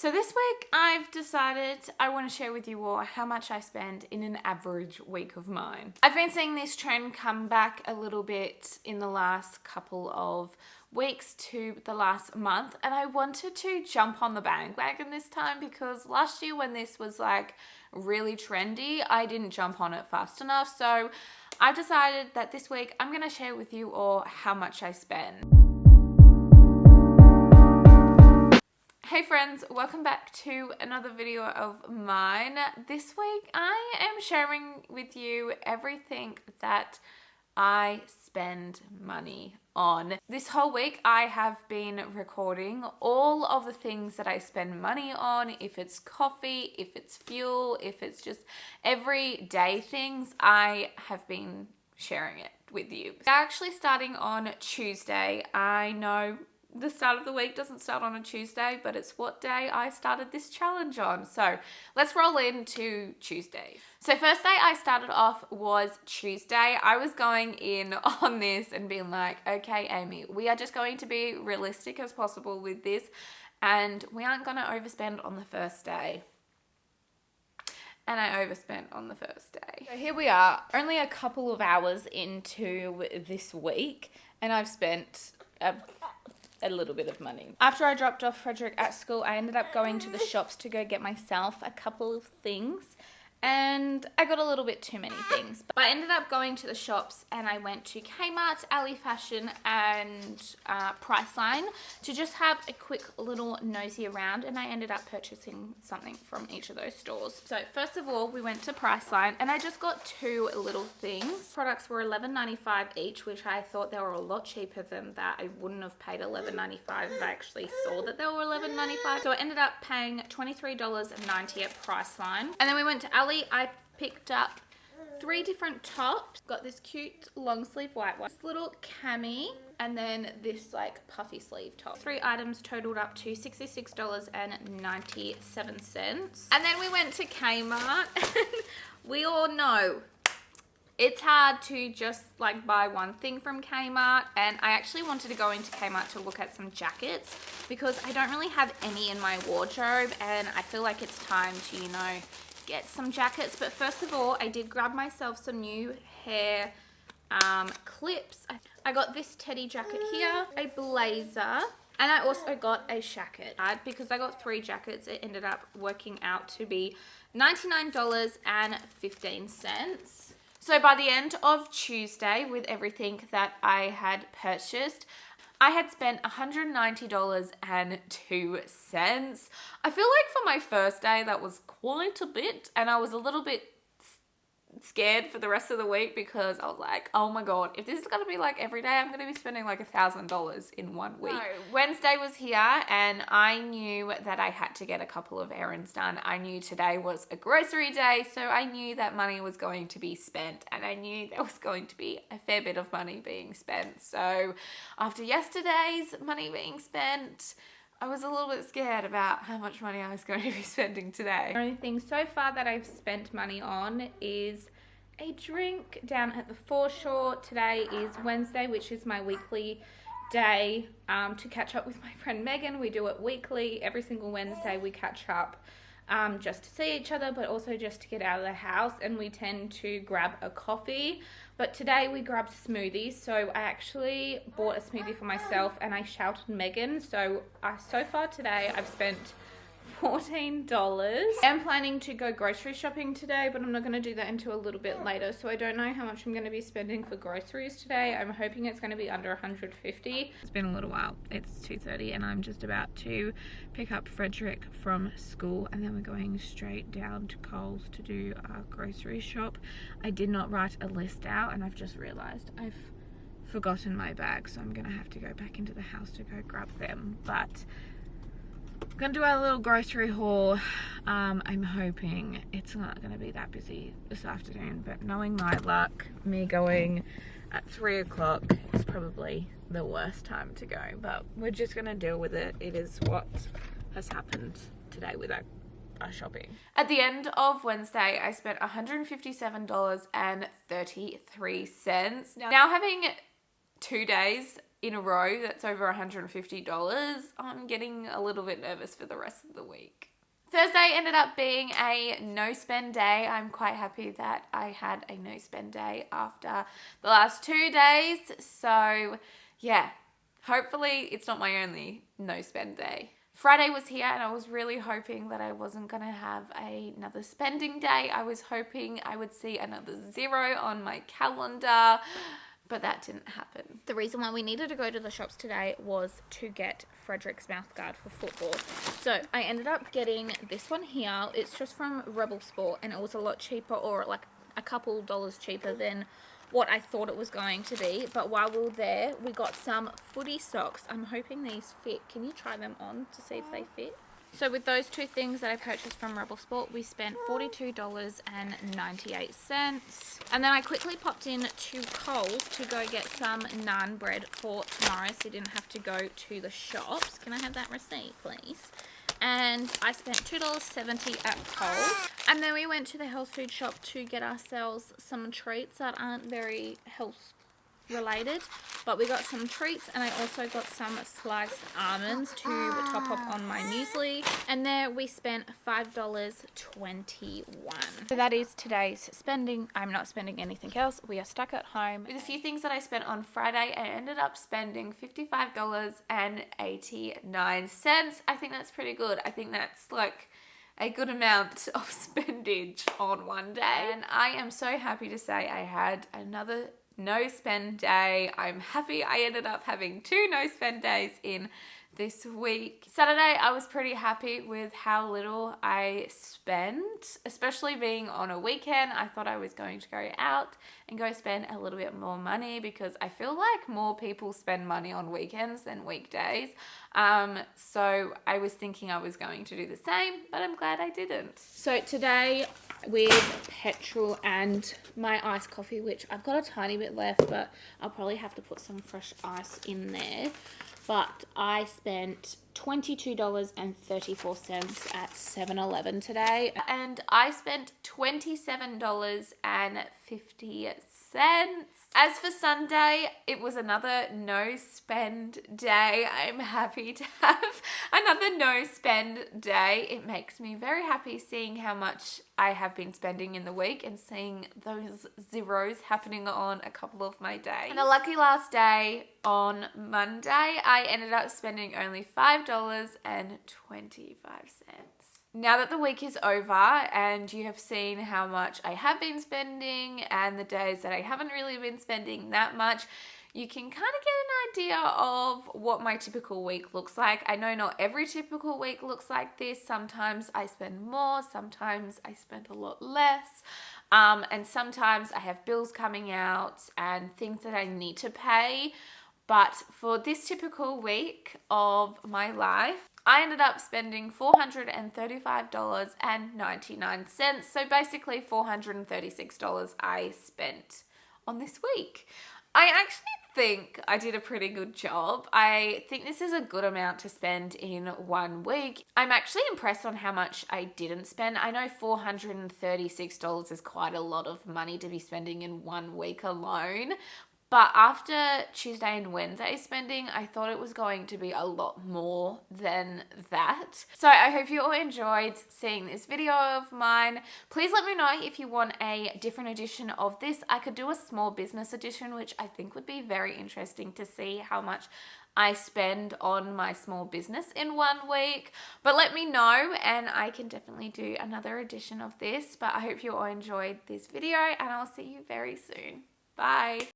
So this week I've decided I want to share with you all how much I spend in an average week of mine. I've been seeing this trend come back a little bit in the last couple of weeks to the last month, and I wanted to jump on the bandwagon this time because last year when this was like really trendy, I didn't jump on it fast enough. So I've decided that this week I'm going to share with you all how much I spend. Hey friends, welcome back to another video of mine. This week I am sharing with you everything that I spend money on. This whole week I have been recording all of the things that I spend money on. If it's coffee, if it's fuel, if it's just everyday things, I have been sharing it with you. Actually starting on Tuesday, I know the start of the week doesn't start on a Tuesday, but it's what day I started this challenge on. So let's roll into Tuesdays. So first day I started off was Tuesday. I was going in on this and being like, okay, Aimee, we are just going to be realistic as possible with this, and we aren't going to overspend on the first day. And I overspent on the first day. So here we are, only a couple of hours into this week, and I've spent a little bit of money. After I dropped off Frederick at school, I ended up going to the shops to go get myself a couple of things, and I got a little bit too many things. But I ended up going to the shops and I went to Kmart, Ali Fashion and Priceline to just have a quick little nosy around, and I ended up purchasing something from each of those stores. So first of all, we went to Priceline and I just got two little things. Products were $11.95 each, which I thought they were a lot cheaper than that. I wouldn't have paid $11.95 if I actually saw that they were $11.95. So I ended up paying $23.90 at Priceline. And then we went to Ali. I picked up 3 different tops. Got this cute long sleeve white one, this little cami, and then this like puffy sleeve top. 3 items totaled up to $66.97. And then we went to Kmart. We all know it's hard to just like buy one thing from Kmart, and I actually wanted to go into Kmart to look at some jackets because I don't really have any in my wardrobe, and I feel like it's time to, you know, get some jackets. But first of all, I did grab myself some new hair clips. I got this teddy jacket here, a blazer, and I also got a shacket. Because I got 3 jackets, it ended up working out to be $99.15. So by the end of Tuesday, with everything that I had purchased, I had spent $190.02. I feel like for my first day, that was quite a bit, and I was a little bit scared for the rest of the week because I was like, oh my god, if this is going to be like every day, I'm going to be spending like $1,000 in 1 week. No. Wednesday was here and I knew that I had to get a couple of errands done. I knew today was a grocery day, so I knew that money was going to be spent, and I knew there was going to be a fair bit of money being spent. So after yesterday's money being spent, I was a little bit scared about how much money I was going to be spending today. The only thing so far that I've spent money on is a drink down at the foreshore. Today is Wednesday, which is my weekly day to catch up with my friend Megan. We do it weekly. Every single Wednesday we catch up just to see each other, but also just to get out of the house, and we tend to grab a coffee. But today we grabbed smoothies, so I actually bought a smoothie for myself and I shouted Megan. So so far today I've spent $14. I'm planning to go grocery shopping today, but I'm not going to do that until a little bit later, so I don't know how much I'm going to be spending for groceries today. I'm hoping it's going to be under $150. It's been a little while. It's 2:30 and I'm just about to pick up Frederick from school, and then we're going straight down to Coles to do our grocery shop. I did not write a list out, and I've just realized I've forgotten my bag, so I'm going to have to go back into the house to go grab them. But I'm gonna do our little grocery haul. I'm hoping it's not gonna be that busy this afternoon, but knowing my luck, me going at 3 o'clock is probably the worst time to go, but we're just gonna deal with it. It is what has happened today with our shopping. At the end of Wednesday, I spent $157.33. Now having 2 days in a row that's over $150, I'm getting a little bit nervous for the rest of the week. Thursday ended up being a no-spend day. I'm quite happy that I had a no-spend day after the last 2 days. So yeah, hopefully it's not my only no-spend day. Friday was here and I was really hoping that I wasn't going to have another spending day. I was hoping I would see another 0 on my calendar, but that didn't happen. The reason why we needed to go to the shops today was to get Frederick's mouthguard for football. So I ended up getting this one here. It's just from Rebel Sport and it was a lot cheaper, or like a couple dollars cheaper than what I thought it was going to be. But while we were there, we got some footy socks. I'm hoping these fit. Can you try them on to see if they fit? So with those two things that I purchased from Rebel Sport, we spent $42.98. And then I quickly popped in to Coles to go get some naan bread for tomorrow so you didn't have to go to the shops. Can I have that receipt, please? And I spent $2.70 at Coles. And then we went to the health food shop to get ourselves some treats that aren't very health related, but we got some treats, and I also got some sliced almonds to top up on my muesli, and there we spent $5.21. So that is today's spending. I'm not spending anything else. We are stuck at home. With a few things that I spent on Friday, I ended up spending $55.89. I think that's pretty good. I think that's like a good amount of spendage on one day, and I am so happy to say I had another no spend day. I'm happy I ended up having 2 no spend days in this week. Saturday, I was pretty happy with how little I spent, especially being on a weekend. I thought I was going to go out and go spend a little bit more money because I feel like more people spend money on weekends than weekdays. So I was thinking I was going to do the same, but I'm glad I didn't. So today with petrol and my iced coffee, which I've got a tiny bit left, but I'll probably have to put some fresh ice in there. But I spent $22.34 at 7-Eleven today. And I spent $27.50. As for Sunday, it was another no spend day. I'm happy to have another no spend day. It makes me very happy seeing how much I have been spending in the week and seeing those zeros happening on a couple of my days. And a lucky last day on Monday, I ended up spending only $5.25. Now that the week is over and you have seen how much I have been spending and the days that I haven't really been spending that much, you can kind of get an idea of what my typical week looks like. I know not every typical week looks like this. Sometimes I spend more, sometimes I spend a lot less. And sometimes I have bills coming out and things that I need to pay. But for this typical week of my life, I ended up spending $435.99. So basically $436 I spent on this week. I actually think I did a pretty good job. I think this is a good amount to spend in 1 week. I'm actually impressed on how much I didn't spend. I know $436 is quite a lot of money to be spending in 1 week alone. But after Tuesday and Wednesday spending, I thought it was going to be a lot more than that. So I hope you all enjoyed seeing this video of mine. Please let me know if you want a different edition of this. I could do a small business edition, which I think would be very interesting to see how much I spend on my small business in 1 week. But let me know and I can definitely do another edition of this. But I hope you all enjoyed this video and I'll see you very soon. Bye.